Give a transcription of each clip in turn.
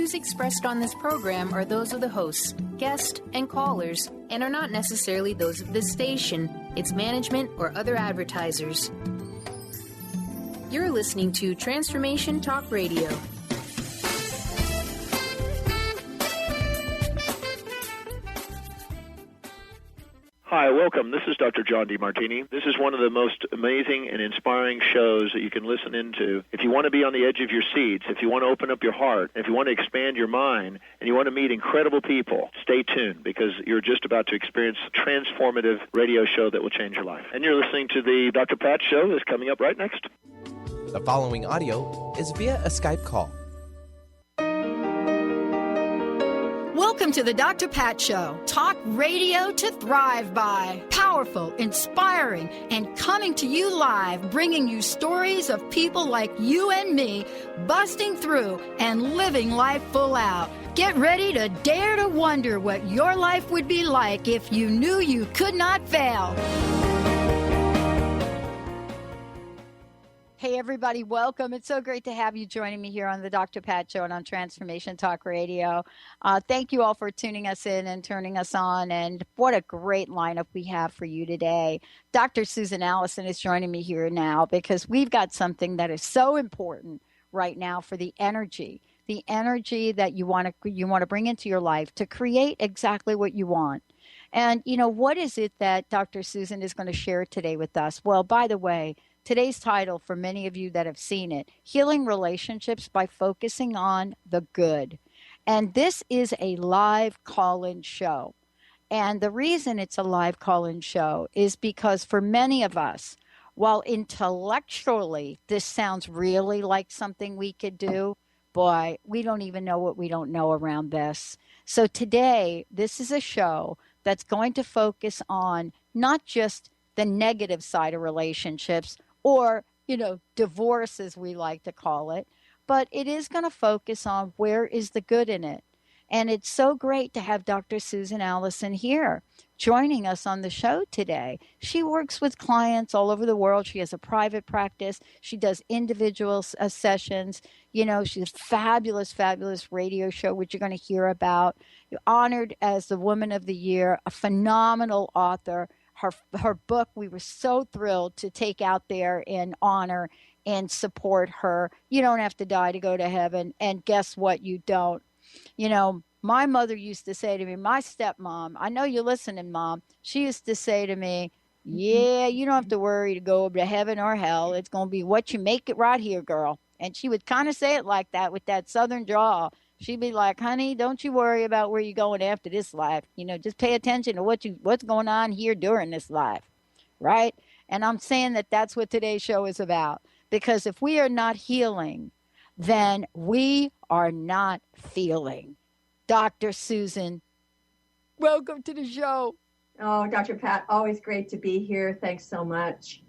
views expressed on this program are those of the hosts, guests, and callers, and are not necessarily those of this station, its management, or other advertisers. You're listening to Transformation Talk Radio. Hi, welcome. This is Dr. John DeMartini. This is one of the most amazing and inspiring shows that you can listen into. If you want to be on the edge of your seats, if you want to open up your heart, if you want to expand your mind, and you want to meet incredible people, stay tuned because you're just about to experience a transformative radio show that will change your life. And you're listening to the Dr. Pat Show that's coming up right next. The following audio is via a Skype call. Welcome to the Dr. Pat Show. Talk radio to thrive by. Powerful, inspiring, and coming to you live, bringing you stories of people like you and me busting through and living life full out. Get ready to dare to wonder what your life would be like if you knew you could not fail. Hey, everybody, welcome. It's so great to have you joining me here on the Dr. Pat Show and on Transformation Talk Radio. Thank you all for tuning us in and turning us on, and what a great lineup we have for you today. Dr. Susan Allison is joining me here now because we've got something that is so important right now for the energy that you want to bring into your life to create exactly what you want. And, you know, what is it that Dr. Susan is going to share today with us? Well, by the way, today's title, for many of you that have seen it, Healing Relationships by Focusing on the Good. And this is a live call-in show. And the reason it's a live call-in show is because for many of us, while intellectually this sounds really like something we could do, boy, we don't even know what we don't know around this. So today, this is a show that's going to focus on not just the negative side of relationships, or, you know, divorce as we like to call it, but it is going to focus on where is the good in it. And it's so great to have Dr. Susan Allison here joining us on the show today. She works with clients all over the world. She has a private practice. She does individual sessions. You know, she's a fabulous, fabulous radio show, which you're going to hear about. You're honored as the Woman of the Year, a phenomenal author. Her book, we were so thrilled to take out there and honor and support her. You don't have to die to go to heaven. And guess what? You don't. You know, my mother used to say to me, my stepmom, I know you're listening, Mom. She used to say to me, yeah, you don't have to worry to go to heaven or hell. It's going to be what you make it right here, girl. And she would kind of say it like that with that southern drawl. She'd be like, honey, don't you worry about where you're going after this life. You know, just pay attention to what's going on here during this life, right? And I'm saying that that's what today's show is about. Because if we are not healing, then we are not feeling. Dr. Susan, welcome to the show. Oh, Dr. Pat, always great to be here. Thanks so much.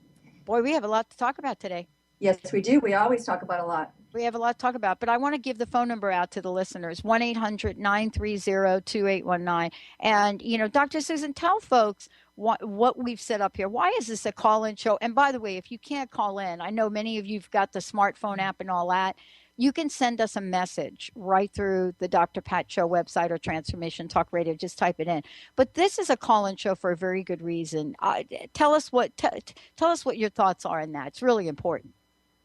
Boy, we have a lot to talk about today. Yes, we do. We always talk about a lot. We have a lot to talk about, but I want to give the phone number out to the listeners, 1-800-930-2819. And, you know, Dr. Susan, tell folks what we've set up here. Why is this a call-in show? And by the way, if you can't call in, I know many of you've got the smartphone app and all that. You can send us a message right through the Dr. Pat Show website or Transformation Talk Radio. Just type it in. But this is a call-in show for a very good reason. Tell us what your thoughts are on that. It's really important.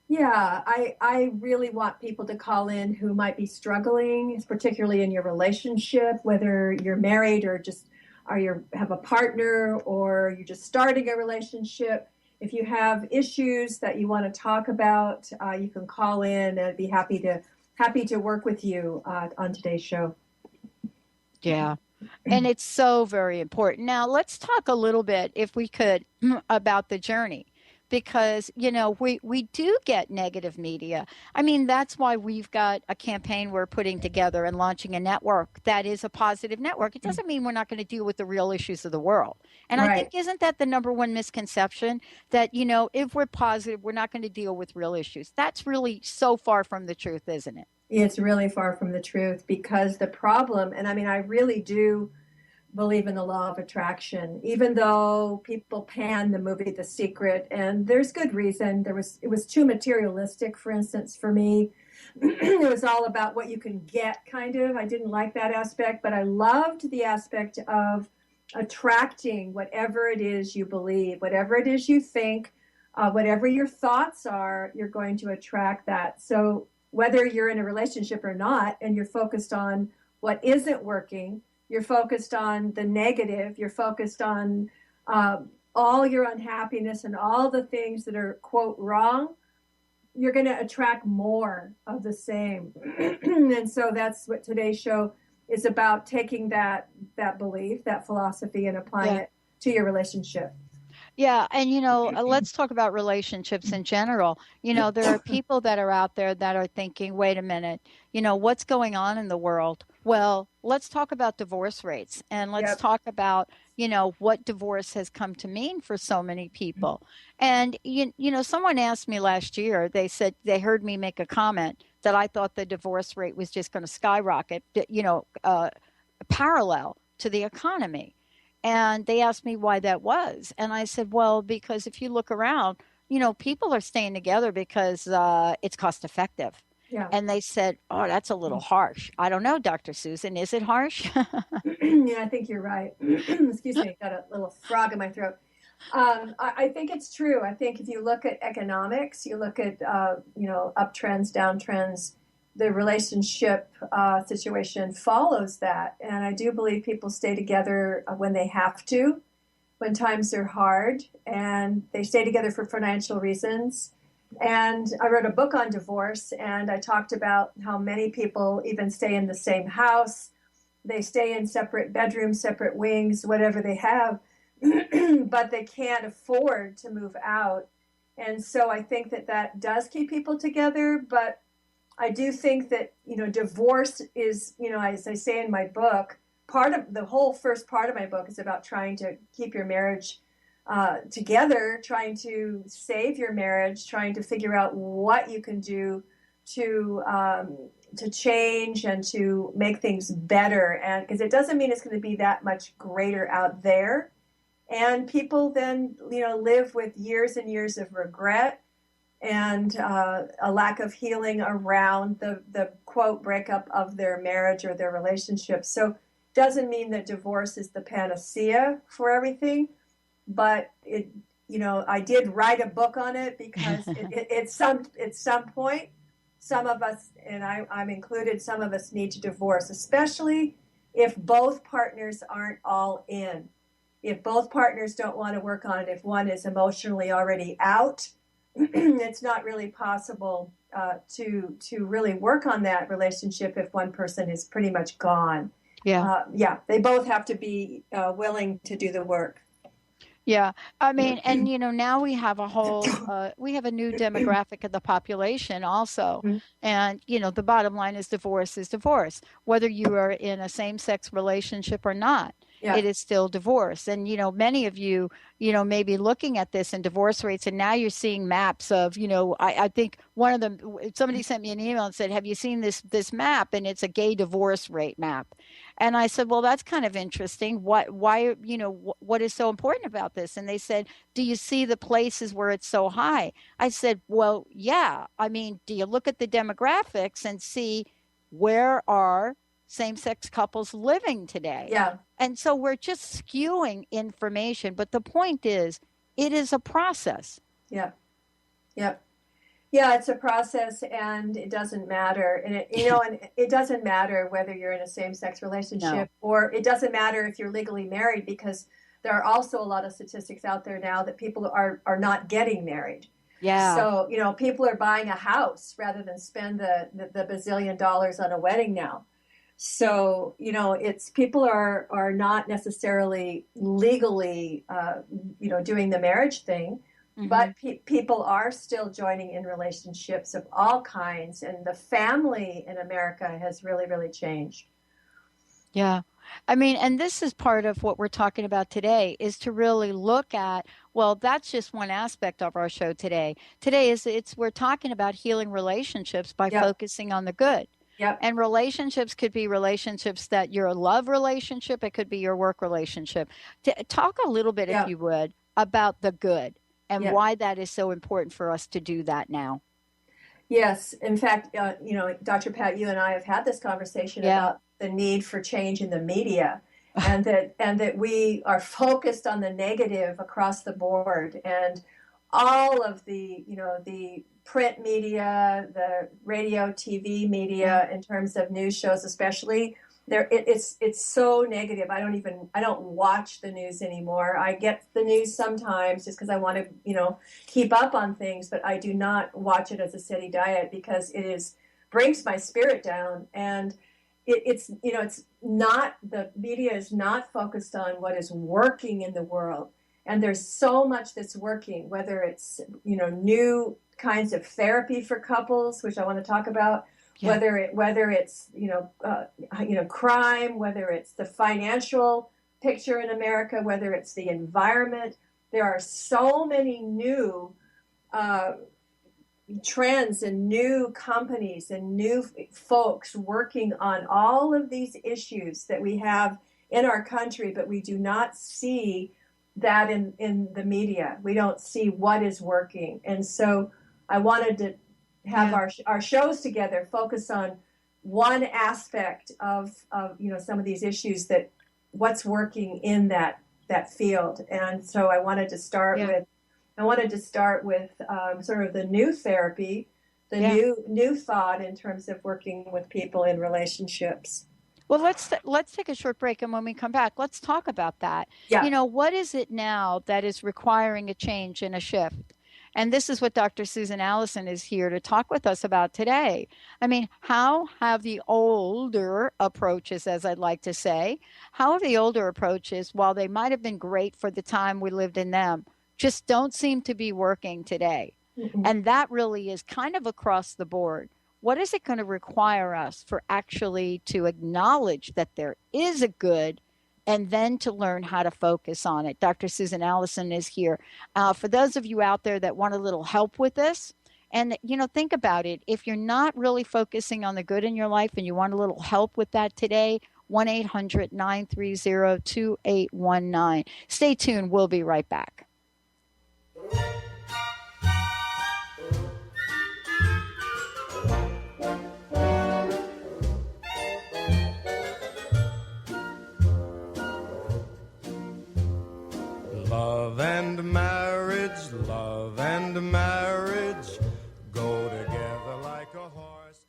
Yeah, I really want people to call in who might be struggling, particularly in your relationship, whether you're married or just have a partner or you're just starting a relationship. If you have issues that you want to talk about, you can call in, and I'd be happy to work with you on today's show. Yeah, and it's so very important. Now, let's talk a little bit, if we could, about the journey. Because, you know, we do get negative media. I mean, that's why we've got a campaign we're putting together and launching a network that is a positive network. It doesn't mean we're not going to deal with the real issues of the world. And right. I think, isn't that the number one misconception? That, you know, if we're positive, we're not going to deal with real issues. That's really so far from the truth, isn't it? It's really far from the truth, because the problem, and I mean, I really do believe in the law of attraction, even though people pan the movie The Secret, and there's good reason. It was too materialistic, for instance, for me. it was all about what you can get, kind of. I didn't like that aspect, but I loved the aspect of attracting whatever it is you believe, whatever it is you think, whatever your thoughts are, you're going to attract that. So whether you're in a relationship or not, and you're focused on what isn't working, you're focused on the negative, you're focused on all your unhappiness and all the things that are, quote, wrong, you're going to attract more of the same. And so that's what today's show is about, taking that belief, that philosophy, and applying it to your relationship. Yeah. And, let's talk about relationships in general. There are people that are out there that are thinking, wait a minute, what's going on in the world? Well, let's talk about divorce rates, and let's talk about, what divorce has come to mean for so many people. And, someone asked me last year, they said they heard me make a comment that I thought the divorce rate was just going to skyrocket, parallel to the economy. And they asked me why that was. And I said, well, because if you look around, people are staying together because it's cost effective. Yeah. And they said, oh, that's a little harsh. I don't know, Dr. Susan, is it harsh? Yeah, I think you're right. Excuse me, got a little frog in my throat. I think it's true. I think if you look at economics, you look at, uptrends, downtrends, the relationship situation follows that. And I do believe people stay together when they have to, when times are hard, and they stay together for financial reasons. And I wrote a book on divorce, and I talked about how many people even stay in the same house. They stay in separate bedrooms, separate wings, whatever they have, but they can't afford to move out. And so I think that does keep people together, but I do think that, divorce is, as I say in my book, part of the whole first part of my book is about trying to keep your marriage together, trying to save your marriage, trying to figure out what you can do to change and to make things better. And because it doesn't mean it's going to be that much greater out there. And people then, live with years and years of regret and a lack of healing around the quote breakup of their marriage or their relationship. So it doesn't mean that divorce is the panacea for everything, but I did write a book on it because at some point, some of us, and I'm included, some of us need to divorce, especially if both partners aren't all in. If both partners don't want to work on it, if one is emotionally already out, it's not really possible to really work on that relationship if one person is pretty much gone. They both have to be willing to do the work. Yeah. I mean, and, now we have we have a new demographic of the population also. Mm-hmm. And, the bottom line is divorce, whether you are in a same-sex relationship or not. Yeah. It is still divorce. And, many of you, may be looking at this and divorce rates, and now you're seeing maps of, I think one of them, somebody sent me an email and said, have you seen this map? And it's a gay divorce rate map. And I said, well, that's kind of interesting. Why, what is so important about this? And they said, do you see the places where it's so high? I said, well, yeah. I mean, do you look at the demographics and see where are same-sex couples living today? Yeah. And so we're just skewing information. But the point is, it is a process. Yeah. Yep. Yeah, it's a process, and it doesn't matter. And it doesn't matter whether you're in a same-sex relationship or it doesn't matter if you're legally married, because there are also a lot of statistics out there now that people are not getting married. Yeah. So, people are buying a house rather than spend the bazillion dollars on a wedding now. So, it's people are not necessarily legally, doing the marriage thing. Mm-hmm. But people are still joining in relationships of all kinds, and the family in America has really, really changed. Yeah. I mean, and this is part of what we're talking about today, is to really look at, well, that's just one aspect of our show today. Today we're talking about healing relationships by focusing on the good. Yep. And relationships could be relationships that you're a love relationship. It could be your work relationship. Talk a little bit, if you would, about the good. And why that is so important for us to do that now. Yes. In fact, Dr. Pat, you and I have had this conversation about the need for change in the media, and that we are focused on the negative across the board, and all of the print media, the radio, TV media, in terms of news shows, especially. It's so negative. I don't watch the news anymore. I get the news sometimes just because I want to, keep up on things, but I do not watch it as a steady diet because brings my spirit down. And it's not, the media is not focused on what is working in the world. And there's so much that's working, whether it's, new kinds of therapy for couples, which I want to talk about. Yeah. Whether it's crime, whether it's the financial picture in America, whether it's the environment, there are so many new trends and new companies and new folks working on all of these issues that we have in our country, but we do not see that in the media. We don't see what is working, and so I wanted to have our shows together focus on one aspect of some of these issues, that what's working in that field. And so I wanted to start with sort of the new therapy, the new thought in terms of working with people in relationships. Well, let's take a short break, and when we come back, let's talk about that. Yeah. What is it now that is requiring a change and a shift? And this is what Dr. Susan Allison is here to talk with us about today. I mean, how have the older approaches, as I'd like to say, while they might have been great for the time we lived in them, just don't seem to be working today? Mm-hmm. And that really is kind of across the board. What is it going to require us for actually to acknowledge that there is a good, and then to learn how to focus on it? Dr. Susan Allison is here. For those of you out there that want a little help with this, and, think about it. If you're not really focusing on the good in your life and you want a little help with that today, 1-800-930-2819. Stay tuned. We'll be right back. Love and marriage go together like a horse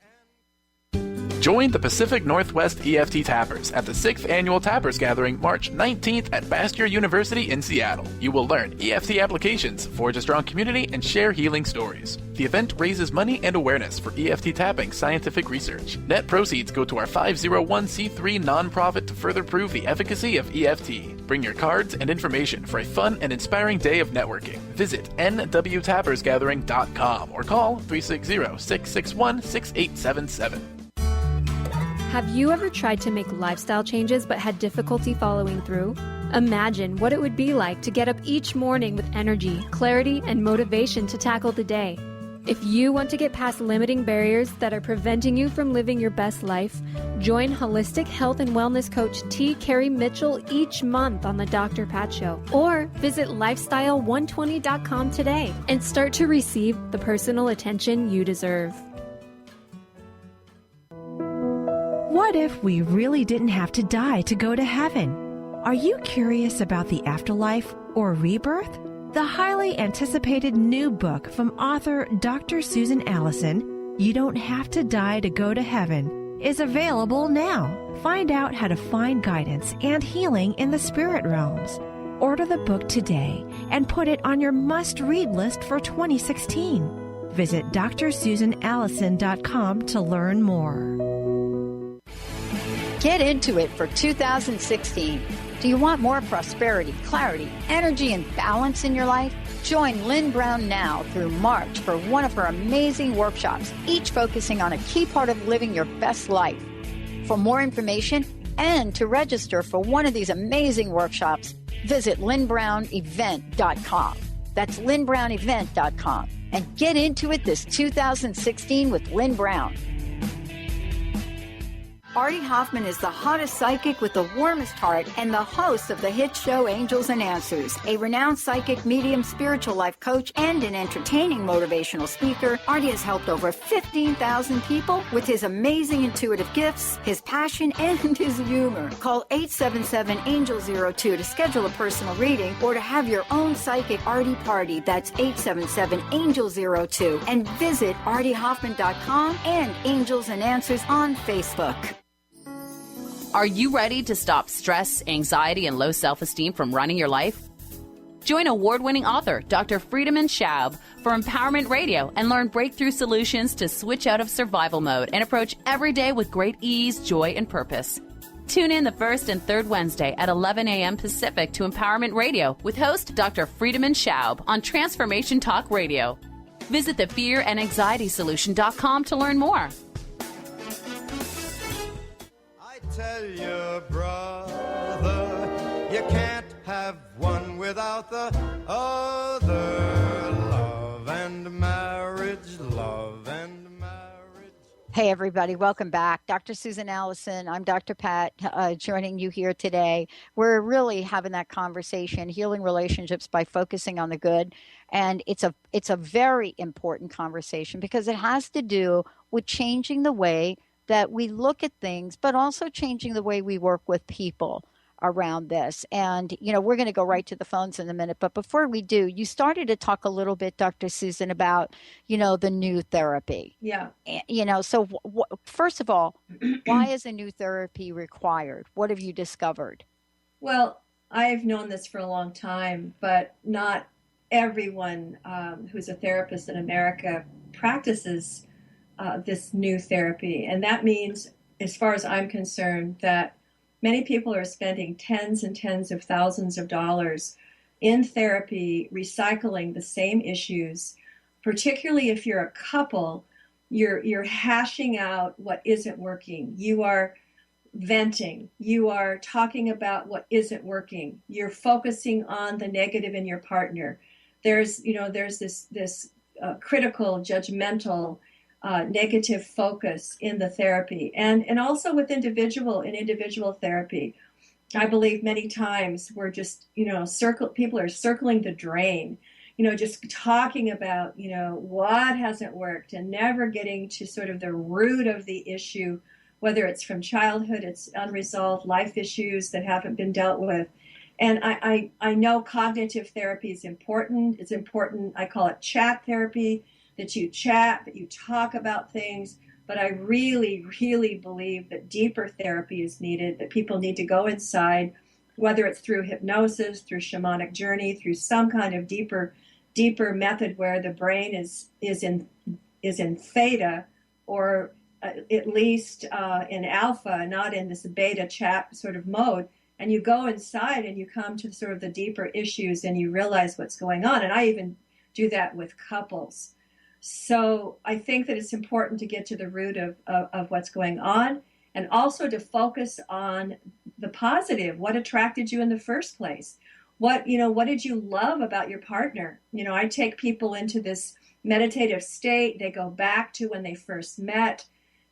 and... Join the Pacific Northwest EFT Tappers at the 6th Annual Tappers Gathering, March 19th at Bastyr University in Seattle. You will learn EFT applications, forge a strong community, and share healing stories. The event raises money and awareness for EFT tapping scientific research. Net proceeds go to our 501c3 nonprofit to further prove the efficacy of EFT. Bring your cards and information for a fun and inspiring day of networking. Visit nwtappersgathering.com or call 360-661-6877. Have you ever tried to make lifestyle changes but had difficulty following through? Imagine what it would be like to get up each morning with energy, clarity, and motivation to tackle the day. If you want to get past limiting barriers that are preventing you from living your best life, join holistic health and wellness coach T. Carrie Mitchell each month on the Dr. Pat Show, or visit lifestyle120.com today and start to receive the personal attention you deserve. What if we really didn't have to die to go to heaven? Are you curious about the afterlife or rebirth? The highly anticipated new book from author Dr. Susan Allison, You Don't Have to Die to Go to Heaven, is available now. Find out how to find guidance and healing in the spirit realms. Order the book today and put it on your must-read list for 2016. Visit drsusanallison.com to learn more. Get into it for 2016. Do you want more prosperity, clarity, energy, and balance in your life? Join Lynn Brown now through March for one of her amazing workshops, each focusing on a key part of living your best life. For more information and to register for one of these amazing workshops, visit lynnbrownevent.com. That's lynnbrownevent.com. And get into it this 2016 with Lynn Brown. Artie Hoffman is the hottest psychic with the warmest heart and the host of the hit show Angels and Answers. A renowned psychic, medium, spiritual life coach, and an entertaining motivational speaker, Artie has helped over 15,000 people with his amazing intuitive gifts, his passion, and his humor. Call 877-ANGEL-02 to schedule a personal reading or to have your own psychic Artie party. That's 877-ANGEL-02. And visit ArtieHoffman.com and Angels and Answers on Facebook. Are you ready to stop stress, anxiety, and low self-esteem from running your life? Join award-winning author Dr. Friedemann Schaub for Empowerment Radio and learn breakthrough solutions to switch out of survival mode and approach every day with great ease, joy, and purpose. Tune in the first and third Wednesday at 11 a.m. Pacific to Empowerment Radio with host Dr. Friedemann Schaub on Transformation Talk Radio. Visit thefearandanxietysolution.com to learn more. Tell your brother you can't have one without the other. Love and marriage, love and marriage. Hey, everybody. Welcome back. Dr. Susan Allison. I'm Dr. Pat, joining you here today. We're really having that conversation, healing relationships by focusing on the good. And it's a very important conversation because it has to do with changing the way that we look at things, but also changing the way we work with people around this. And, we're going to go right to the phones in a minute. But before we do, you started to talk a little bit, Dr. Susan, about, the new therapy. Yeah. So first of all, why is a new therapy required? What have you discovered? Well, I've known this for a long time, but not everyone who's a therapist in America practices this new therapy. And that means, as far as I'm concerned, that many people are spending tens and tens of thousands of dollars in therapy, recycling the same issues, particularly if you're a couple, you're hashing out what isn't working. You are venting. You are talking about what isn't working. You're focusing on the negative in your partner. There's this critical, judgmental, negative focus in the therapy, and also with individual therapy. I believe many times we're just people are circling the drain, just talking about what hasn't worked and never getting to sort of the root of the issue, whether it's from childhood, it's unresolved life issues that haven't been dealt with. And I know cognitive therapy is important. It's important. I call it chat therapy. That you chat, that you talk about things, but I really, really believe that deeper therapy is needed, that people need to go inside, whether it's through hypnosis, through shamanic journey, through some kind of deeper method where the brain is in theta, or at least in alpha, not in this beta chat sort of mode. And you go inside and you come to sort of the deeper issues and you realize what's going on. And I even do that with couples. So I think that it's important to get to the root of what's going on, and also to focus on the positive. What attracted you in the first place? What did you love about your partner? I take people into this meditative state. They go back to when they first met.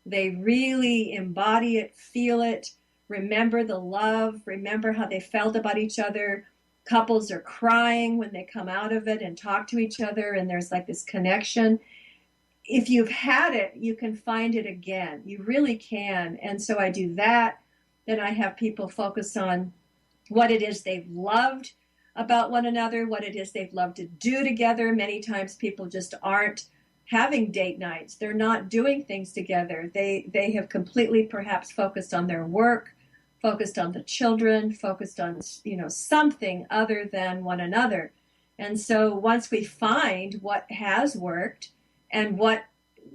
They really embody it, feel it, remember the love, remember how they felt about each other. Couples are crying when they come out of it and talk to each other, and there's like this connection. If you've had it, you can find it again. You really can. And so I do that. Then I have people focus on what it is they've loved about one another, what it is they've loved to do together. Many times people just aren't having date nights. They're not doing things together. They have completely perhaps focused on their work, focused on the children, focused on, something other than one another. And so once we find what has worked and what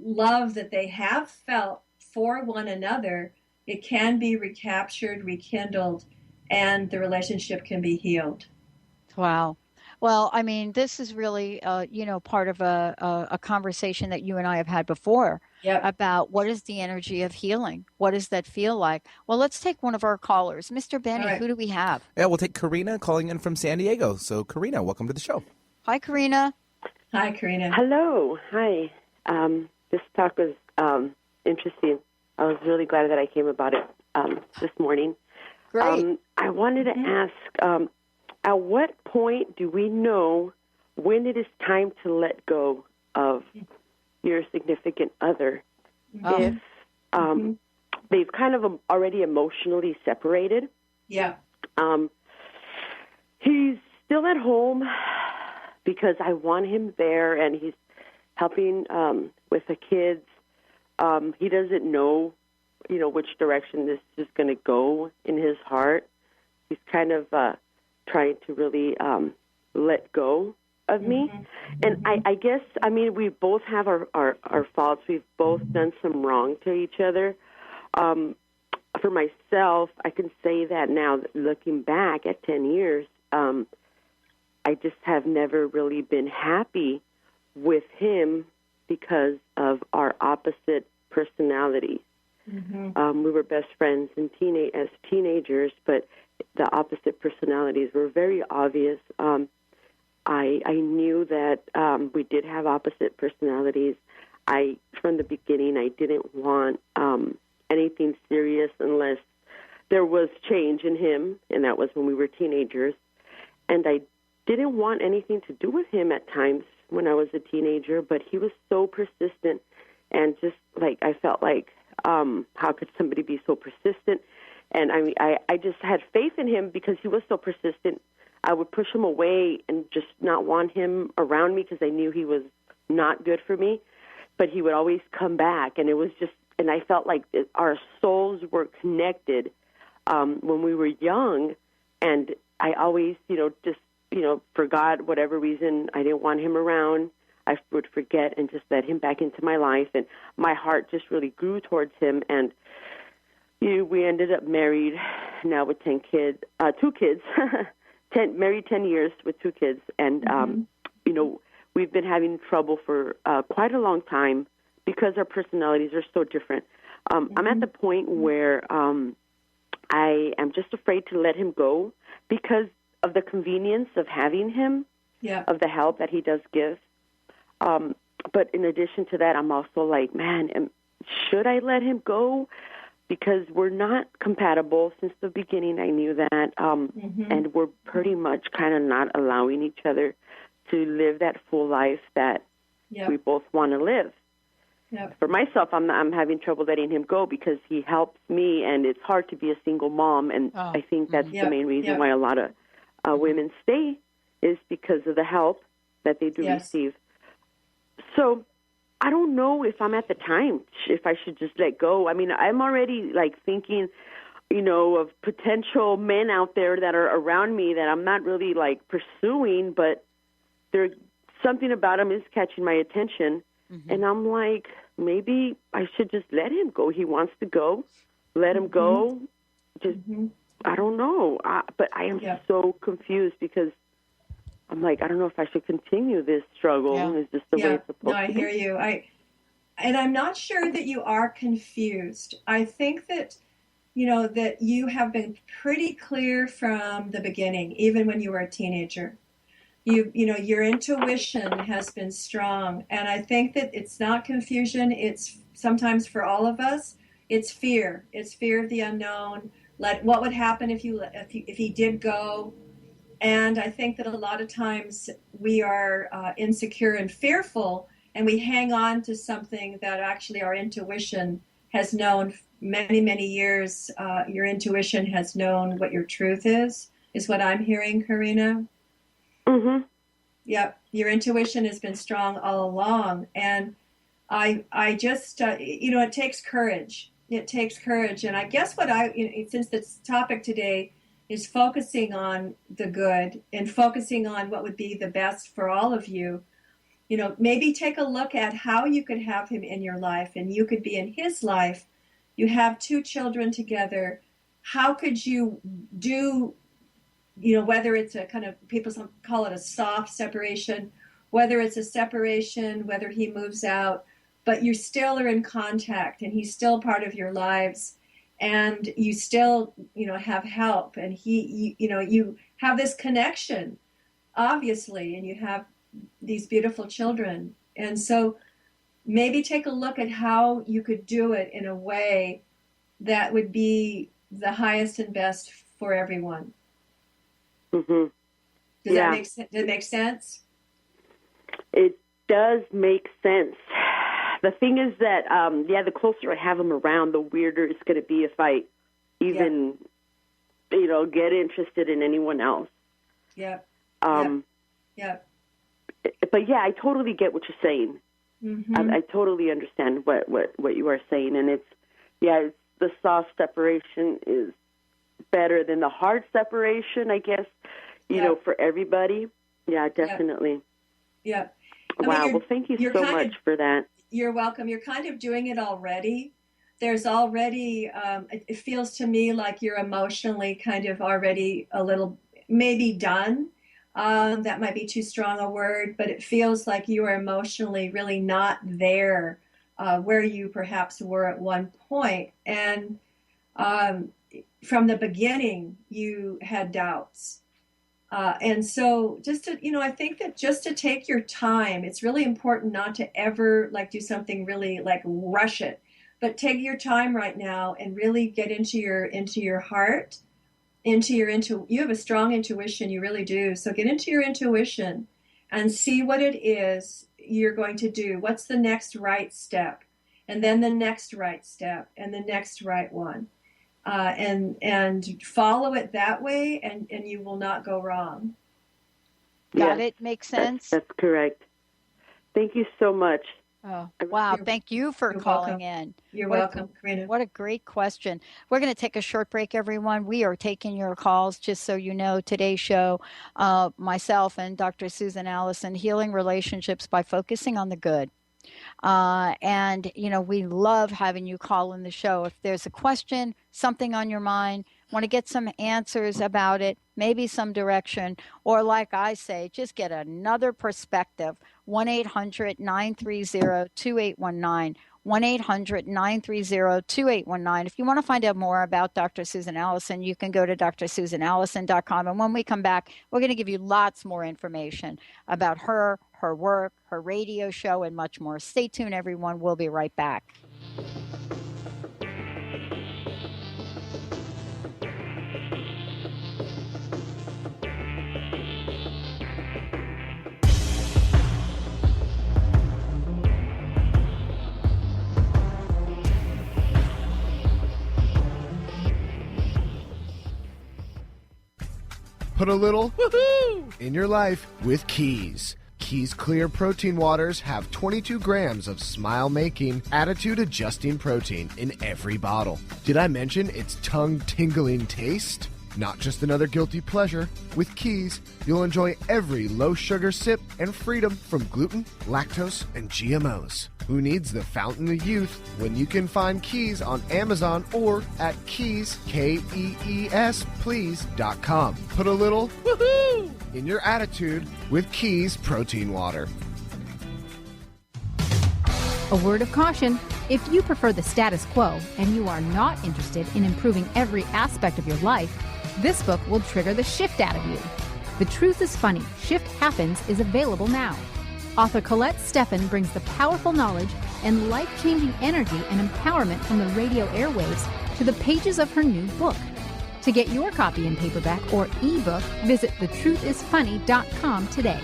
love that they have felt for one another, it can be recaptured, rekindled, and the relationship can be healed. Wow. Well, I mean, this is really, part of a conversation that you and I have had before. Yep. About what is the energy of healing? What does that feel like? Well, let's take one of our callers. Mr. Benny, right. Who do we have? Yeah, we'll take Karina calling in from San Diego. So, Karina, welcome to the show. Hi, Karina. Hi, Karina. Hello. Hi. This talk was interesting. I was really glad that I came about it this morning. Great. I wanted to ask, at what point do we know when it is time to let go of your significant other if they've kind of already emotionally separated? Yeah. He's still at home because I want him there, and he's helping with the kids. He doesn't know, which direction this is going to go in his heart. He's kind of trying to really let go of me. And I guess, we both have our faults. We've both done some wrong to each other. For myself, I can say that now, looking back at 10 years, I just have never really been happy with him because of our opposite personalities. We were best friends as teenagers, but the opposite personalities were very obvious. I knew that we did have opposite personalities. From the beginning, I didn't want anything serious unless there was change in him, and that was when we were teenagers. And I didn't want anything to do with him at times when I was a teenager, but he was so persistent, and just like I felt like, how could somebody be so persistent? And I just had faith in him because he was so persistent. I would push him away and just not want him around me because I knew he was not good for me, but he would always come back, and it was just, and I felt like our souls were connected when we were young, and I always, for God, whatever reason, I didn't want him around. I would forget and just let him back into my life, and my heart just really grew towards him, and we ended up married now with 2 kids, married 10 years with 2 kids, and, we've been having trouble for quite a long time because our personalities are so different. I'm at the point where I am just afraid to let him go because of the convenience of having him, of the help that he does give. But in addition to that, I'm also like, man, should I let him go? Because we're not compatible since the beginning. I knew that. And we're pretty much kind of not allowing each other to live that full life that we both want to live. For myself, I'm having trouble letting him go because he helps me, and it's hard to be a single mom. And I think that's the main reason why a lot of women stay is because of the help that they do receive. So I don't know if I'm at the time, if I should just let go. I mean, I'm already thinking, of potential men out there that are around me that I'm not really pursuing, but there's something about him is catching my attention. And I'm like, maybe I should just let him go. He wants to go. Let him go. Just, I don't know. But I am so confused because I'm like, I don't know if I should continue this struggle. Is this the way it's supposed to be? No, I hear you. And I'm not sure that you are confused. I think that, that you have been pretty clear from the beginning, even when you were a teenager. Your intuition has been strong. And I think that it's not confusion. It's sometimes for all of us, it's fear. It's fear of the unknown. What would happen if he did go? And I think that a lot of times we are insecure and fearful, and we hang on to something that actually our intuition has known many, many years. Your intuition has known what your truth is what I'm hearing, Karina. Yep, your intuition has been strong all along. And I just, it takes courage. It takes courage. And I guess since this topic today is focusing on the good and focusing on what would be the best for all of you, maybe take a look at how you could have him in your life and you could be in his life. You have 2 children together. How could you do, whether it's a kind of, people call it a soft separation, whether it's a separation, whether he moves out, but you still are in contact and he's still part of your lives. And you still, have help, and you have this connection, obviously, and you have these beautiful children. And so maybe take a look at how you could do it in a way that would be the highest and best for everyone. Mm-hmm. Does that make sense? It does make sense. The thing is that, the closer I have him around, the weirder it's going to be if I even, get interested in anyone else. Yep. Yep. But yeah, I totally get what you're saying. Mm-hmm. I totally understand what you are saying, and it's the soft separation is better than the hard separation, I guess. For everybody. Yeah, definitely. Yeah. Wow. Well, thank you so much for that. You're welcome. You're kind of doing it already. There's already, it feels to me like you're emotionally kind of already a little maybe done. That might be too strong a word, but it feels like you are emotionally really not there where you perhaps were at one point. And from the beginning, you had doubts. And so I think that just to take your time, it's really important not to ever do something really rush it, but take your time right now and really get into your heart, you have a strong intuition, you really do. So get into your intuition and see what it is you're going to do. What's the next right step? And then the next right step and the next right one. And follow it that way, and you will not go wrong. Got it? Makes sense? That's correct. Thank you so much. Oh, wow. Thank you for calling in. You're welcome, Karina. What a great question. We're going to take a short break, everyone. We are taking your calls, just so you know. Today's show, myself and Dr. Susan Allison, healing relationships by focusing on the good. And we love having you call in the show. If there's a question, something on your mind, want to get some answers about it, maybe some direction, or like I say, just get another perspective. 1-800-930-2819. 1-800-930-2819. If you want to find out more about Dr. Susan Allison, you can go to drsusanallison.com. And when we come back, we're going to give you lots more information about her work, her radio show, and much more. Stay tuned, everyone. We'll be right back. Put a little woohoo in your life with Keys. Keys Clear Protein Waters have 22 grams of smile-making, attitude-adjusting protein in every bottle. Did I mention its tongue-tingling taste? Not just another guilty pleasure. With Keys, you'll enjoy every low-sugar sip and freedom from gluten, lactose, and GMOs. Who needs the fountain of youth when you can find Keys on Amazon or at Keys, Kees, please.com. Put a little woohoo in your attitude with Keys Protein Water. A word of caution: if you prefer the status quo and you are not interested in improving every aspect of your life, this book will trigger the shift out of you. The Truth is Funny, Shift Happens is available now. Author Colette Steffen brings the powerful knowledge and life-changing energy and empowerment from the radio airwaves to the pages of her new book. To get your copy in paperback or ebook, visit thetruthisfunny.com today.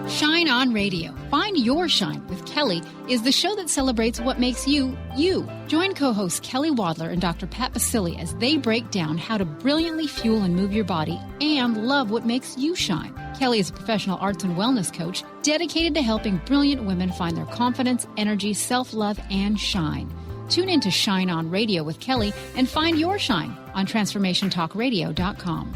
Shine On Radio. Find Your Shine with Kelly is the show that celebrates what makes you, you. Join co-hosts Kelly Wadler and Dr. Pat Basili as they break down how to brilliantly fuel and move your body and love what makes you shine. Kelly is a professional arts and wellness coach dedicated to helping brilliant women find their confidence, energy, self-love, and shine. Tune in to Shine On Radio with Kelly and find your shine on TransformationTalkRadio.com.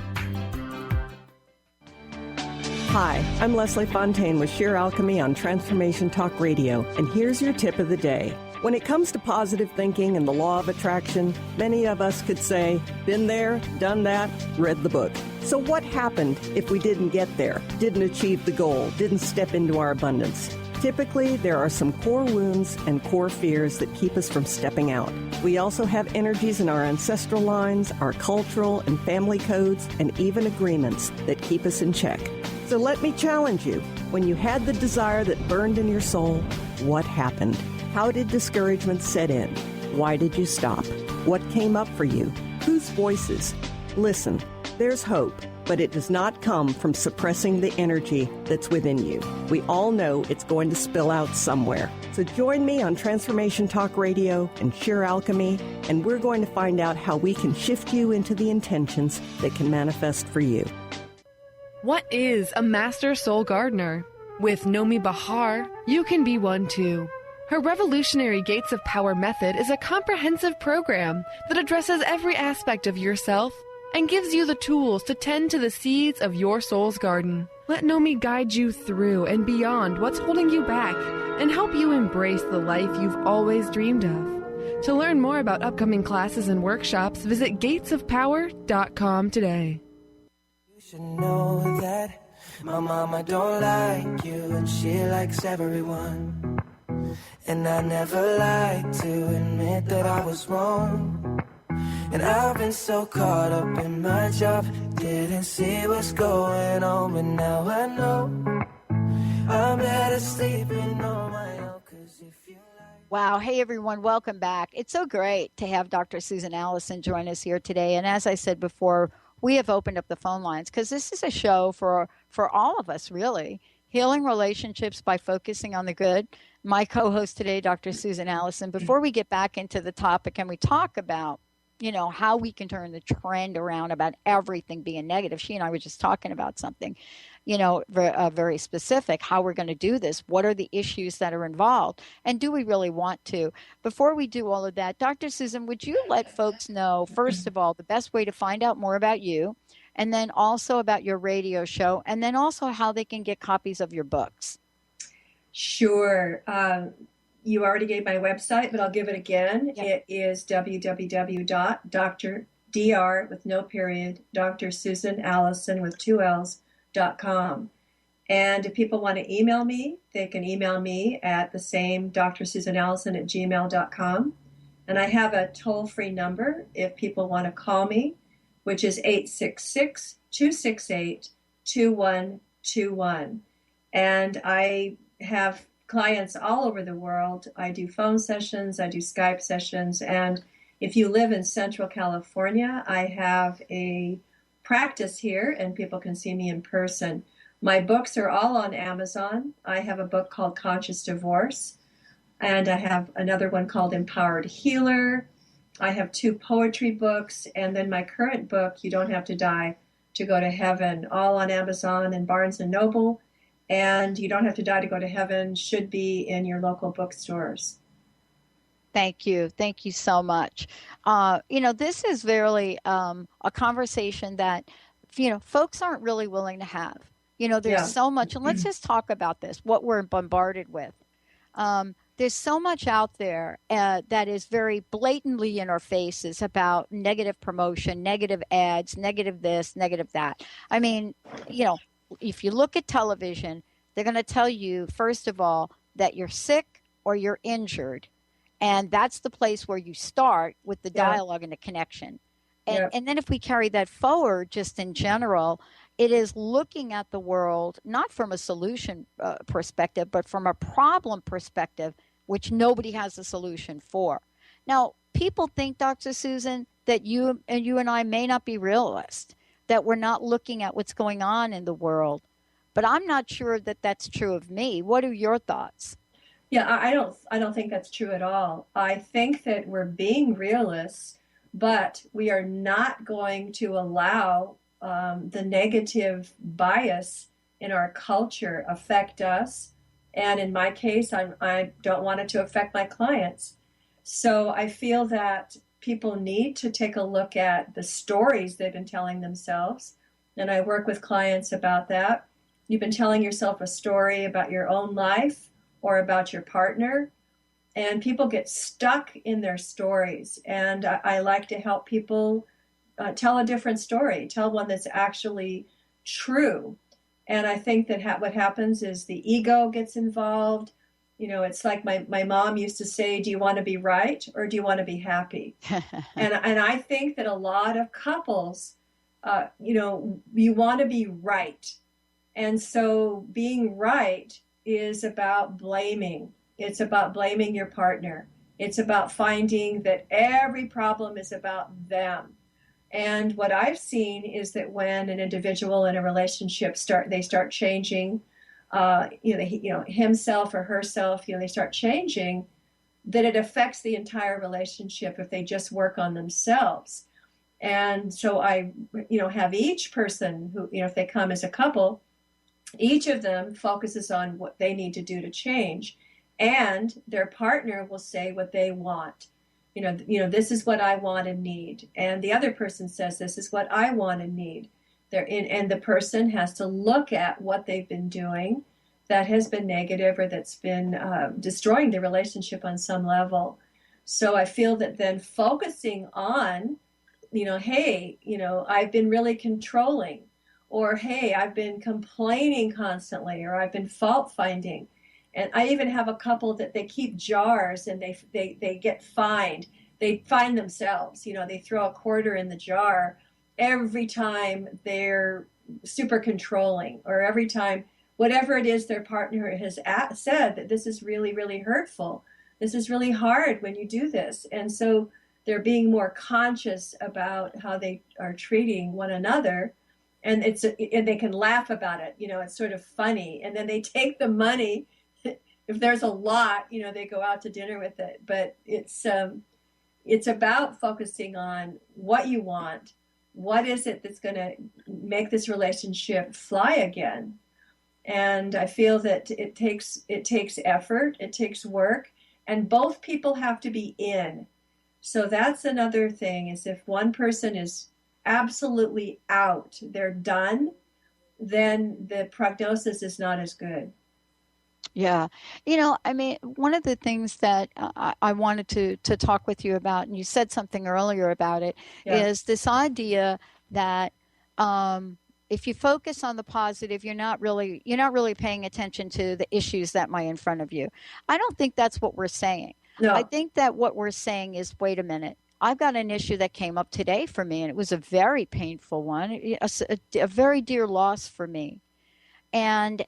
Hi, I'm Leslie Fontaine with Sheer Alchemy on Transformation Talk Radio, and here's your tip of the day. When it comes to positive thinking and the law of attraction, many of us could say, been there, done that, read the book. So what happened if we didn't get there, didn't achieve the goal, didn't step into our abundance? Typically, there are some core wounds and core fears that keep us from stepping out. We also have energies in our ancestral lines, our cultural and family codes, and even agreements that keep us in check. So let me challenge you. When you had the desire that burned in your soul, what happened? How did discouragement set in? Why did you stop? What came up for you? Whose voices? Listen, there's hope, but it does not come from suppressing the energy that's within you. We all know it's going to spill out somewhere. So join me on Transformation Talk Radio and Sheer Alchemy, and we're going to find out how we can shift you into the intentions that can manifest for you. What is a Master Soul Gardener? With Nomi Bahar, you can be one too. Her revolutionary Gates of Power method is a comprehensive program that addresses every aspect of yourself and gives you the tools to tend to the seeds of your soul's garden. Let Nomi guide you through and beyond what's holding you back and help you embrace the life you've always dreamed of. To learn more about upcoming classes and workshops, visit gatesofpower.com today. You should know that my mama don't like you and she likes everyone. And I never like to admit that I was wrong. And I've been so caught up in my job, didn't see what's going on, but now I know I'm better sleeping on my own. Wow. Hey, everyone. Welcome back. It's so great to have Dr. Susan Allison join us here today. And as I said before, we have opened up the phone lines because this is a show for all of us, really. Healing relationships by focusing on the good. My co-host today, Dr. Susan Allison. Before we get back into the topic and we talk about, how we can turn the trend around about everything being negative. She and I were just talking about something, very specific, how we're going to do this. What are the issues that are involved? And do we really want to? Before we do all of that, Dr. Susan, would you let folks know, first of all, the best way to find out more about you, and then also about your radio show, and then also how they can get copies of your books? Sure. You already gave my website, but I'll give it again. Yep. It is www.dr with no period, Dr. Susan Allison with 2 L's.com. And if people want to email me, they can email me at the same drsusanallison@gmail.com. And I have a toll-free number if people want to call me, which is 866-268-2121. And I have clients all over the world. I do phone sessions, I do Skype sessions, and if you live in Central California, I have a practice here and people can see me in person. My books are all on Amazon. I have a book called Conscious Divorce, and I have another one called Empowered Healer. I have 2 poetry books, and then my current book, You Don't Have to Die to Go to Heaven, all on Amazon and Barnes & Noble. And You Don't Have to Die to Go to Heaven should be in your local bookstores. Thank you. Thank you so much. This is really a conversation that, folks aren't really willing to have. There's so much, and let's just talk about this, what we're bombarded with. There's so much out there that is very blatantly in our faces about negative promotion, negative ads, negative this, negative that. I mean, if you look at television, they're going to tell you, first of all, that you're sick or you're injured. And that's the place where you start with the dialogue and the connection. And then if we carry that forward, just in general, it is looking at the world, not from a solution perspective, but from a problem perspective, which nobody has a solution for. Now, people think, Dr. Susan, that you and I may not be realists, that we're not looking at what's going on in the world. But I'm not sure that that's true of me. What are your thoughts? Yeah, I don't think that's true at all. I think that we're being realists, but we are not going to allow the negative bias in our culture affect us. And in my case, I don't want it to affect my clients. So I feel that people need to take a look at the stories they've been telling themselves. And I work with clients about that. You've been telling yourself a story about your own life or about your partner, and people get stuck in their stories. And I like to help people tell a different story, tell one that's actually true. And I think that what happens is the ego gets involved. It's like my mom used to say, do you want to be right or do you want to be happy? and I think that a lot of couples, you want to be right. And so being right is about blaming. It's about blaming your partner. It's about finding that every problem is about them. And what I've seen is that when an individual in a relationship start changing, himself or herself, they start changing, that it affects the entire relationship if they just work on themselves. And so I, have each person who, if they come as a couple, each of them focuses on what they need to do to change, and their partner will say what they want. This is what I want and need. And the other person says, this is what I want and need. And the person has to look at what they've been doing that has been negative or that's been destroying the relationship on some level. So I feel that then focusing on, hey, I've been really controlling, or hey, I've been complaining constantly, or I've been fault finding. And I even have a couple that they keep jars and they get fined. They fine themselves. They throw a quarter in the jar every time they're super controlling, or every time, whatever it is their partner has said, that this is really, really hurtful. This is really hard when you do this. And so they're being more conscious about how they are treating one another. And they can laugh about it. It's sort of funny. And then they take the money. If there's a lot, they go out to dinner with it. But it's about focusing on what you want. What is it that's going to make this relationship fly again? And I feel that it takes effort, it takes work, and both people have to be in. So that's another thing, is if one person is absolutely out, they're done, then the prognosis is not as good. Yeah. One of the things that I wanted to talk with you about, and you said something earlier about it, is this idea that if you focus on the positive, you're not really paying attention to the issues that lie in front of you. I don't think that's what we're saying. No. I think that what we're saying is, wait a minute. I've got an issue that came up today for me, and it was a very painful one, a very dear loss for me. And,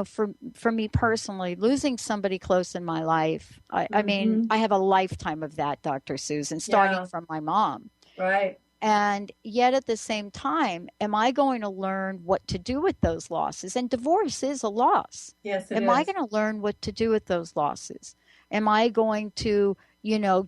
for me personally, losing somebody close in my life, I mean, I have a lifetime of that, Dr. Susan, starting from my mom. Right. And yet at the same time, am I going to learn what to do with those losses? And divorce is a loss. Yes, it is. Am I going to learn what to do with those losses? Am I going to,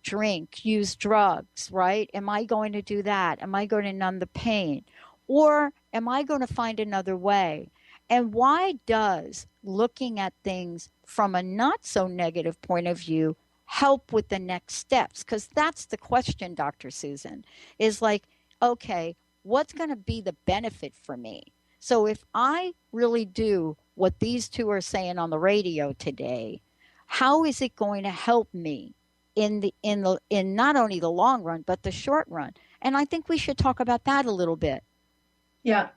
drink, use drugs, right? Am I going to do that? Am I going to numb the pain? Or am I going to find another way? And why does looking at things from a not so negative point of view help with the next steps? Because that's the question, Dr. Susan, is like, okay, what's going to be the benefit for me? So if I really do what these two are saying on the radio today, how is it going to help me in not only the long run, but the short run? And I think we should talk about that a little bit. Yeah.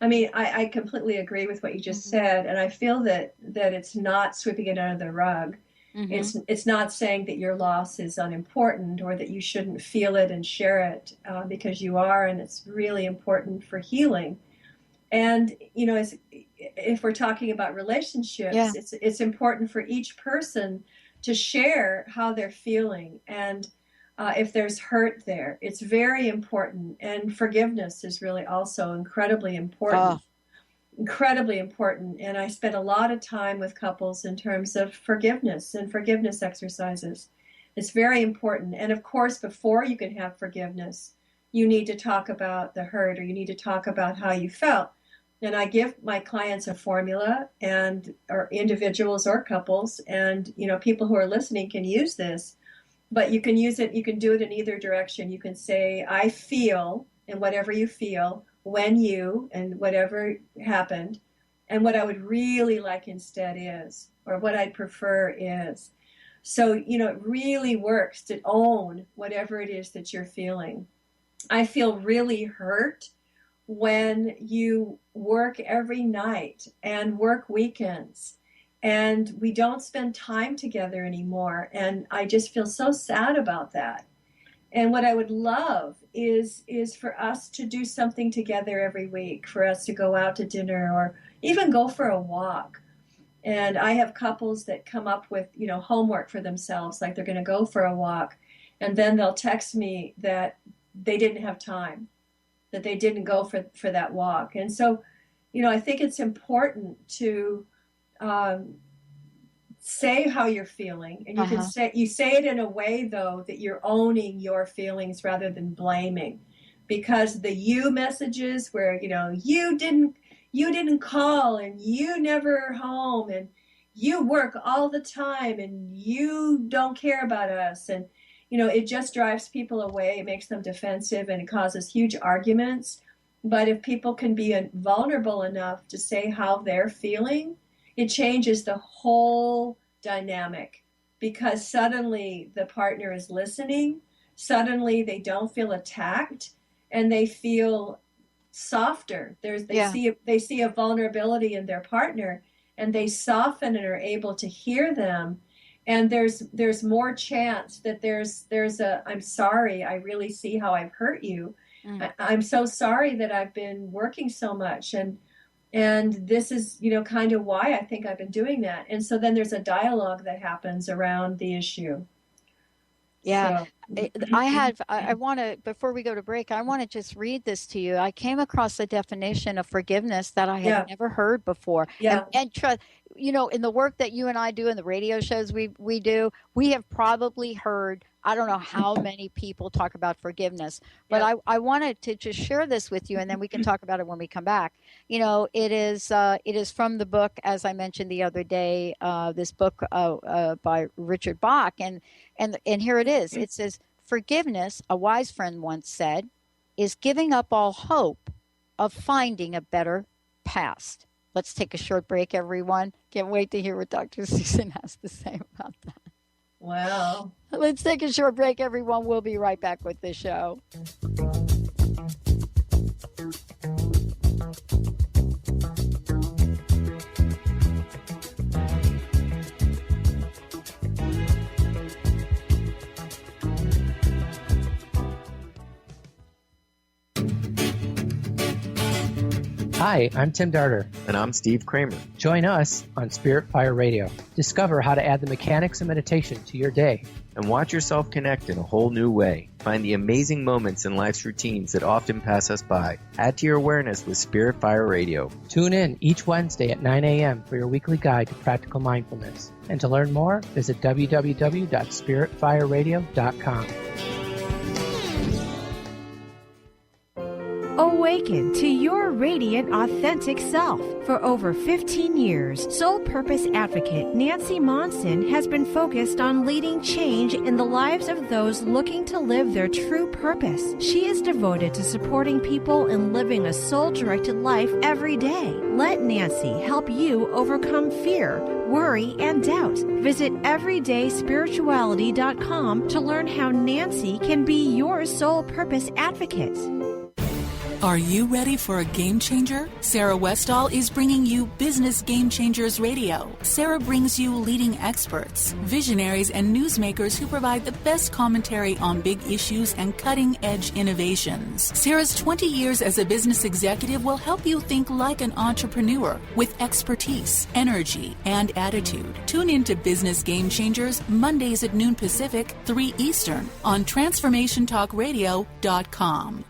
I completely agree with what you just said, and I feel that it's not sweeping it under the rug. It's not saying that your loss is unimportant or that you shouldn't feel it and share it, because you are, and it's really important for healing. And if we're talking about relationships, it's important for each person to share how they're feeling, and if there's hurt there, it's very important. And forgiveness is really also incredibly important. Incredibly important. And I spend a lot of time with couples in terms of forgiveness and forgiveness exercises. It's very important. And of course, before you can have forgiveness, you need to talk about the hurt, or you need to talk about how you felt. And I give my clients a formula, or individuals or couples, and people who are listening can use this. But you can use it, you can do it in either direction. You can say, I feel, and whatever you feel, when you, and whatever happened, and what I would really like instead is, or what I'd prefer is. So, it really works to own whatever it is that you're feeling. I feel really hurt when you work every night and work weekends, and we don't spend time together anymore. And I just feel so sad about that. And what I would love is for us to do something together every week, for us to go out to dinner, or even go for a walk. And I have couples that come up with, homework for themselves, like they're going to go for a walk, and then they'll text me that they didn't have time, that they didn't go for that walk. And so, I think it's important to say how you're feeling, and you say it in a way, though, that you're owning your feelings rather than blaming, because the you messages where you didn't call, and you never home, and you work all the time, and you don't care about us, and it just drives people away. It makes them defensive, and it causes huge arguments. But if people can be vulnerable enough to say how they're feeling, it changes the whole dynamic, because suddenly the partner is listening. Suddenly they don't feel attacked, and they feel softer. They see a vulnerability in their partner, and they soften and are able to hear them. And there's more chance that there's a, I'm sorry, I really see how I've hurt you. I'm so sorry that I've been working so much, and this is kind of why I think I've been doing that. And so then there's a dialogue that happens around the issue. Yeah. So. I want to, before we go to break, I want to just read this to you. I came across a definition of forgiveness that I had never heard before. Yeah. And trust, in the work that you and I do, in the radio shows we do, we have probably heard, I don't know how many people talk about forgiveness, but I wanted to just share this with you, and then we can talk about it when we come back. It is from the book, as I mentioned the other day, this book by Richard Bach, and here it is. It says, forgiveness, a wise friend once said, is giving up all hope of finding a better past. Let's take a short break, everyone. Can't wait to hear what Dr. Susan has to say about that. Wow. Let's take a short break, everyone. We'll be right back with the show. Hi, I'm Tim Darter. And I'm Steve Kramer. Join us on Spirit Fire Radio. Discover how to add the mechanics of meditation to your day. And watch yourself connect in a whole new way. Find the amazing moments in life's routines that often pass us by. Add to your awareness with Spirit Fire Radio. Tune in each Wednesday at 9 a.m. for your weekly guide to practical mindfulness. And to learn more, visit www.spiritfireradio.com. Awaken to your radiant, authentic self. For over 15 years, Soul Purpose Advocate Nancy Monson has been focused on leading change in the lives of those looking to live their true purpose. She is devoted to supporting people in living a soul-directed life every day. Let Nancy help you overcome fear, worry, and doubt. Visit everydayspirituality.com to learn how Nancy can be your Soul Purpose Advocate. Are you ready for a game changer? Sarah Westall is bringing you Business Game Changers Radio. Sarah brings you leading experts, visionaries, and newsmakers who provide the best commentary on big issues and cutting-edge innovations. Sarah's 20 years as a business executive will help you think like an entrepreneur with expertise, energy, and attitude. Tune in to Business Game Changers Mondays at noon Pacific, 3 Eastern on TransformationTalkRadio.com.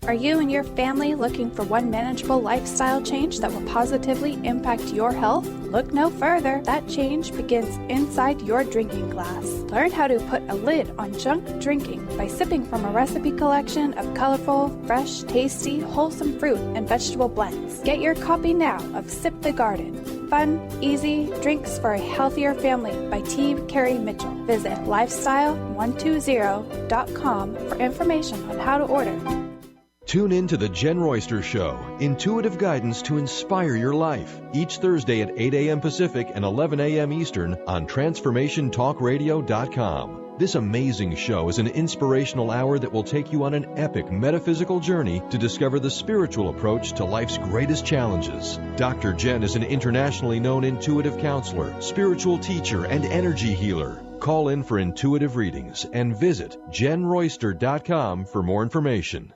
Are you and your family looking for one manageable lifestyle change that will positively impact your health? Look no further. That change begins inside your drinking glass. Learn how to put a lid on junk drinking by sipping from a recipe collection of colorful, fresh, tasty, wholesome fruit and vegetable blends. Get your copy now of Sip the Garden. Fun, easy drinks for a healthier family by Team Carrie Mitchell. Visit lifestyle120.com for information on how to order. Tune in to The Jen Royster Show, intuitive guidance to inspire your life, each Thursday at 8 a.m. Pacific and 11 a.m. Eastern on TransformationTalkRadio.com. This amazing show is an inspirational hour that will take you on an epic metaphysical journey to discover the spiritual approach to life's greatest challenges. Dr. Jen is an internationally known intuitive counselor, spiritual teacher, and energy healer. Call in for intuitive readings and visit JenRoyster.com for more information.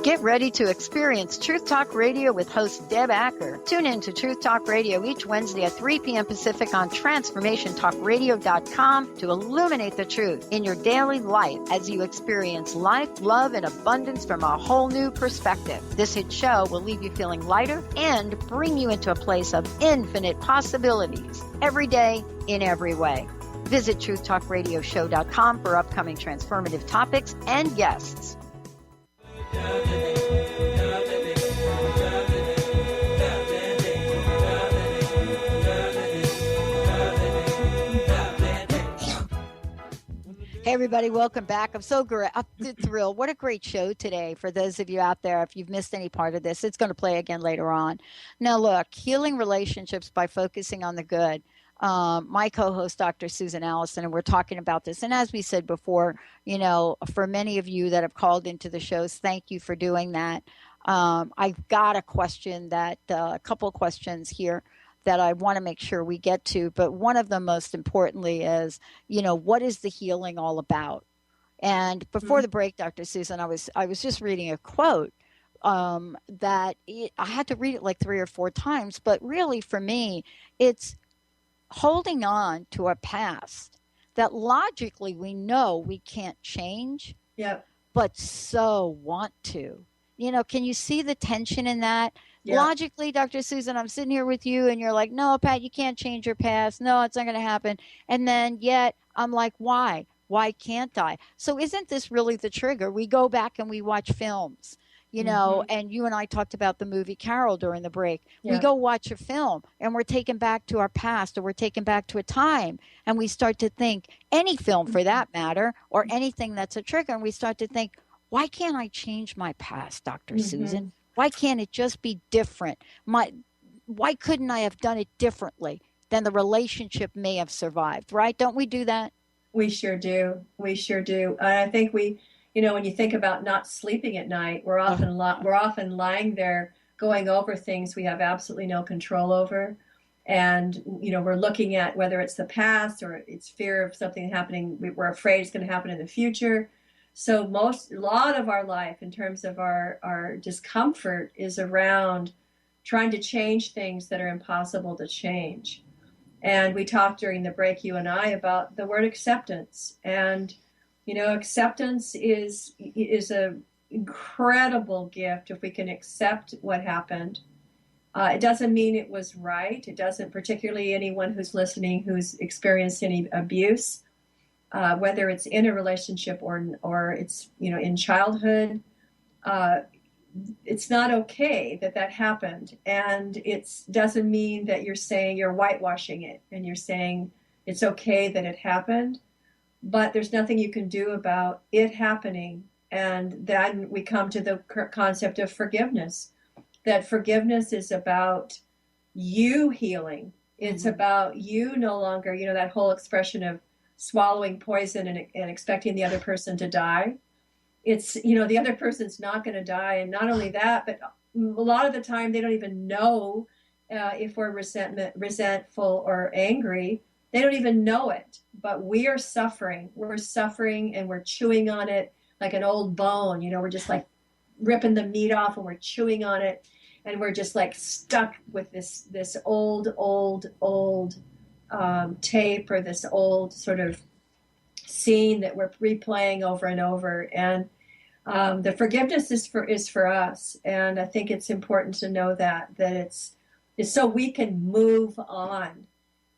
Get ready to experience Truth Talk Radio with host Deb Acker. Tune in to Truth Talk Radio each Wednesday at 3 p.m. Pacific on TransformationTalkRadio.com to illuminate the truth in your daily life as you experience life, love, and abundance from a whole new perspective. This hit show will leave you feeling lighter and bring you into a place of infinite possibilities every day in every way. Visit TruthTalkRadioshow.com for upcoming transformative topics and guests. Hey, everybody, welcome back. I'm so thrilled. What a great show today. For those of you out there, if you've missed any part of this, it's going to play again later on. Now, look, healing relationships by focusing on the good. My co-host, Dr. Susan Allison, and we're talking about this. And as we said before, you know, for many of you that have called into the shows, thank you for doing that. I've got a question a couple of questions here that I want to make sure we get to. But one of them, most importantly, is, you know, what is the healing all about? And before the break, Dr. Susan, I was just reading a quote that I had to read it like 3 or 4 times. But really, for me, it's holding on to a past that logically we know we can't change, but so want to. You know, can you see the tension in that? Yeah. Logically, Dr. Susan, I'm sitting here with you and you're like, no, Pat, you can't change your past. No, it's not going to happen. And then yet I'm like, why? Why can't I? So isn't this really the trigger? We go back and we watch films, you know, and you and I talked about the movie Carol during the break. Yeah. We go watch a film and we're taken back to our past, or we're taken back to a time, and we start to think, any film for that matter, or anything that's a trigger, and we start to think, why can't I change my past, Dr. Susan? Why can't it just be different? Why couldn't I have done it differently? Then the relationship may have survived, right? Don't we do that? We sure do. We sure do. And I think we, you know, when you think about not sleeping at night, we're often lying there going over things we have absolutely no control over. And, you know, we're looking at whether it's the past or it's fear of something happening. We're afraid it's going to happen in the future. So a lot of our life in terms of our discomfort is around trying to change things that are impossible to change. And we talked during the break, you and I, about the word acceptance. And, you know, acceptance is an incredible gift if we can accept what happened. It doesn't mean it was right. It doesn't, particularly anyone who's listening who's experienced any abuse, whether it's in a relationship or it's, you know, in childhood, it's not okay that happened. And it doesn't mean that you're saying you're whitewashing it and you're saying it's okay that it happened, but there's nothing you can do about it happening. And then we come to the concept of forgiveness, that forgiveness is about you healing. It's about you no longer, you know, that whole expression of swallowing poison and expecting the other person to die. It's, you know, the other person's not going to die. And not only that, but a lot of the time they don't even know if we're resentful or angry. They don't even know it, but we are suffering. We're suffering and we're chewing on it like an old bone. You know, we're just like ripping the meat off and we're chewing on it. And we're just like stuck with this old tape or this old sort of scene that we're replaying over and over. And the forgiveness is for us. And I think it's important to know that it's so we can move on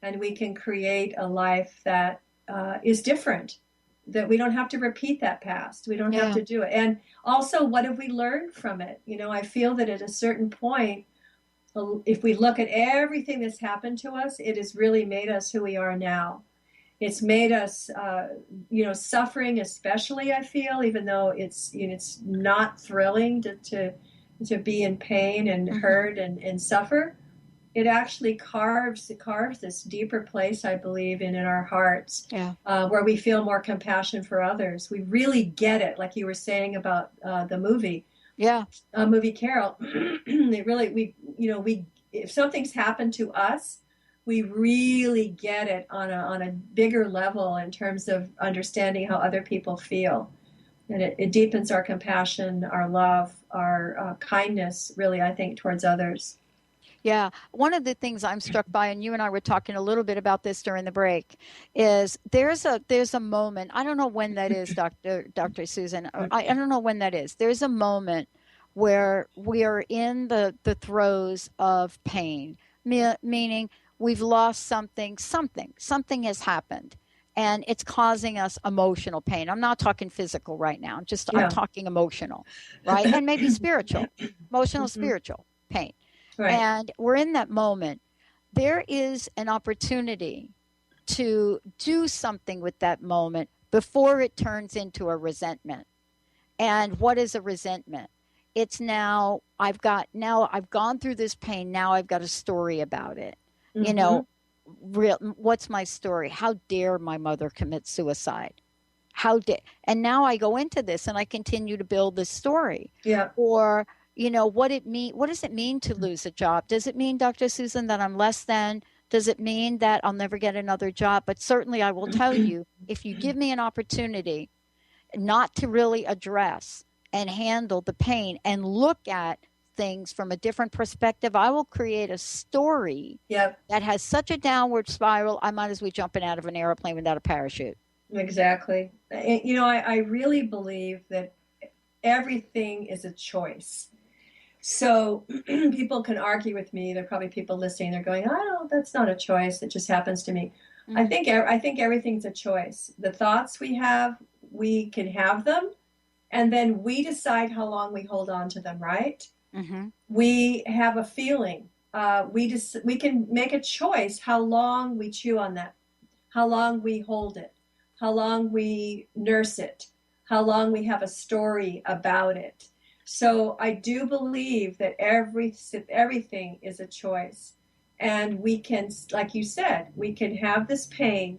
and we can create a life that is different, that we don't have to repeat that past. We don't have to do it. And also, what have we learned from it? You know, I feel that at a certain point, if we look at everything that's happened to us, it has really made us who we are now. It's made us, you know, suffering especially, I feel, even though it's, you know, it's not thrilling to be in pain and hurt and suffer. It actually carves this deeper place, I believe, in our hearts, where we feel more compassion for others. We really get it, like you were saying about the movie. Movie Carol. If something's happened to us, we really get it on a bigger level in terms of understanding how other people feel. And it deepens our compassion, our love, our kindness, really, I think, towards others. Yeah. One of the things I'm struck by, and you and I were talking a little bit about this during the break, is there's a moment. I don't know when that is, Dr. Susan. I don't know when that is. There's a moment where we are in the throes of pain, meaning we've lost something has happened. And it's causing us emotional pain. I'm not talking physical right now. I'm talking emotional, right? And maybe spiritual, emotional, spiritual pain. Right. And we're in that moment. There is an opportunity to do something with that moment before it turns into a resentment. And what is a resentment? It's I've gone through this pain. Now I've got a story about it. Mm-hmm. You know, what's my story? How dare my mother commit suicide? And now I go into this and I continue to build this story. Yeah. Or, you know, what does it mean to lose a job? Does it mean, Dr. Susan, that I'm less than? Does it mean that I'll never get another job? But certainly I will tell you, if you give me an opportunity not to really address and handle the pain and look at things from a different perspective, I will create a story that has such a downward spiral, I might as well be jumping out of an airplane without a parachute. Exactly. You know, I really believe that everything is a choice. So people can argue with me. There are probably people listening. They're going, "Oh, that's not a choice. It just happens to me." Mm-hmm. I think everything's a choice. The thoughts we have, we can have them, and then we decide how long we hold on to them. Right? Mm-hmm. We have a feeling. We can make a choice how long we chew on that, how long we hold it, how long we nurse it, how long we have a story about it. So I do believe that everything is a choice. And we can, like you said, we can have this pain.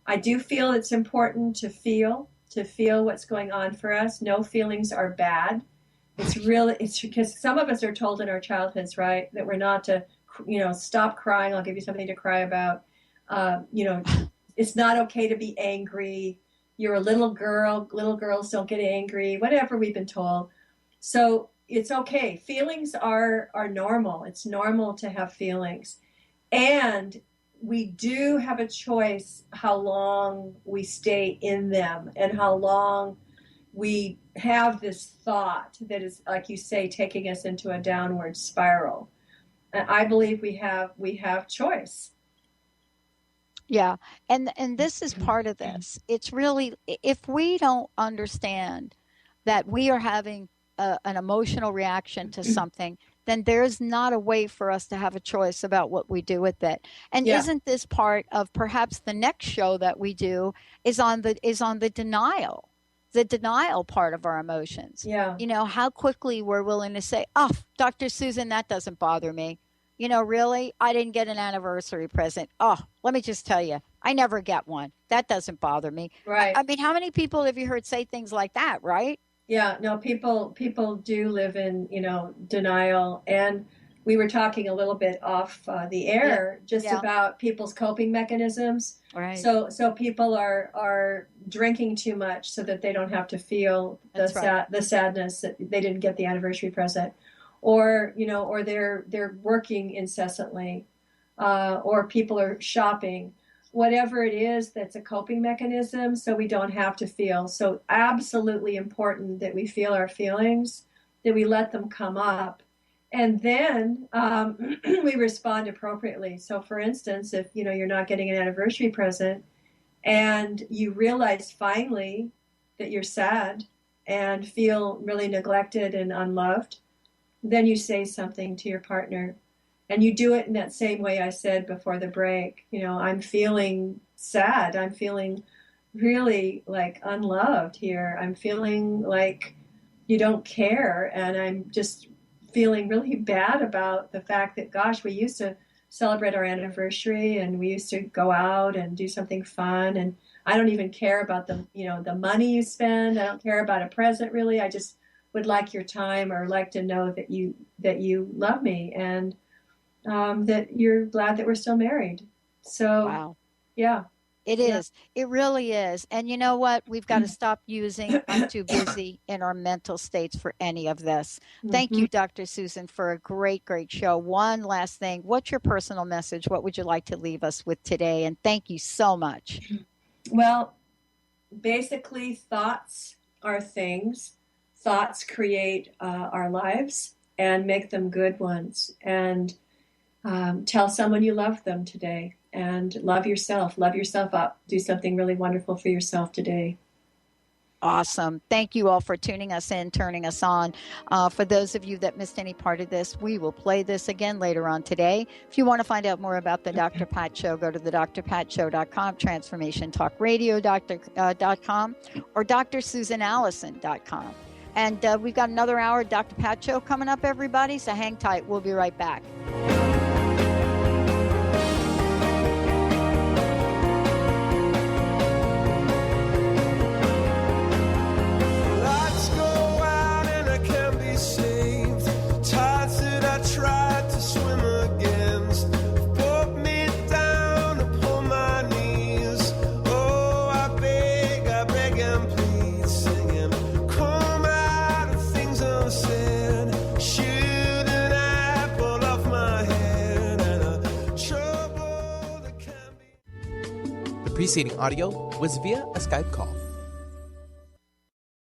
I do feel it's important to feel what's going on for us. No feelings are bad. It's because some of us are told in our childhoods, right, that we're not to, stop crying. I'll give you something to cry about. It's not okay to be angry. You're a little girl. Little girls don't get angry. Whatever we've been told. So it's okay. Feelings are normal. It's normal to have feelings. And we do have a choice how long we stay in them and how long we have this thought that is, like you say, taking us into a downward spiral. And I believe we have choice. Yeah. And this is part of this. It's really, if we don't understand that we are having an emotional reaction to something, then there's not a way for us to have a choice about what we do with it. And isn't this part of perhaps the next show that we do is on the denial part of our emotions? Yeah. You know, how quickly we're willing to say, "Oh, Dr. Susan, that doesn't bother me. You know, really, I didn't get an anniversary present. Oh, let me just tell you, I never get one. That doesn't bother me." Right. I mean, how many people have you heard say things like that, right? Yeah, no, people do live in, denial. And we were talking a little bit off the air about people's coping mechanisms. Right. So people are drinking too much so that they don't have to feel the sadness that they didn't get the anniversary present. Or they're working incessantly, or people are shopping, whatever it is that's a coping mechanism, so we don't have to feel. So absolutely important that we feel our feelings, that we let them come up, and then we respond appropriately. So for instance, if you're not getting an anniversary present and you realize finally that you're sad and feel really neglected and unloved, then you say something to your partner. And you do it in that same way I said before the break. I'm feeling sad. I'm feeling really like unloved here. I'm feeling like you don't care. And I'm just feeling really bad about the fact that, gosh, we used to celebrate our anniversary and we used to go out and do something fun. And I don't even care about the money you spend. I don't care about a present, really. I just would like your time, or like to know that you love me, and that you're glad that we're still married. So, wow. Yeah. It is. It really is. And you know what? We've got to stop using I'm too busy in our mental states for any of this. Thank you, Dr. Susan, for a great, great show. One last thing. What's your personal message? What would you like to leave us with today? And thank you so much. Well, basically, thoughts are things. Thoughts create our lives and make them good ones. And tell someone you love them today. And love yourself up. Do something really wonderful for yourself today. Awesome. Thank you all for tuning us in, turning us on. For those of you that missed any part of this, we will play this again later on today. If you want to find out more about the Dr. Pat Show, go to the drpatshow.com, transformationtalkradio.com, or drsusanallison.com. And we've got another hour of Dr. Pat Show coming up, everybody, so hang tight. We'll be right back. The preceding audio was via a Skype call.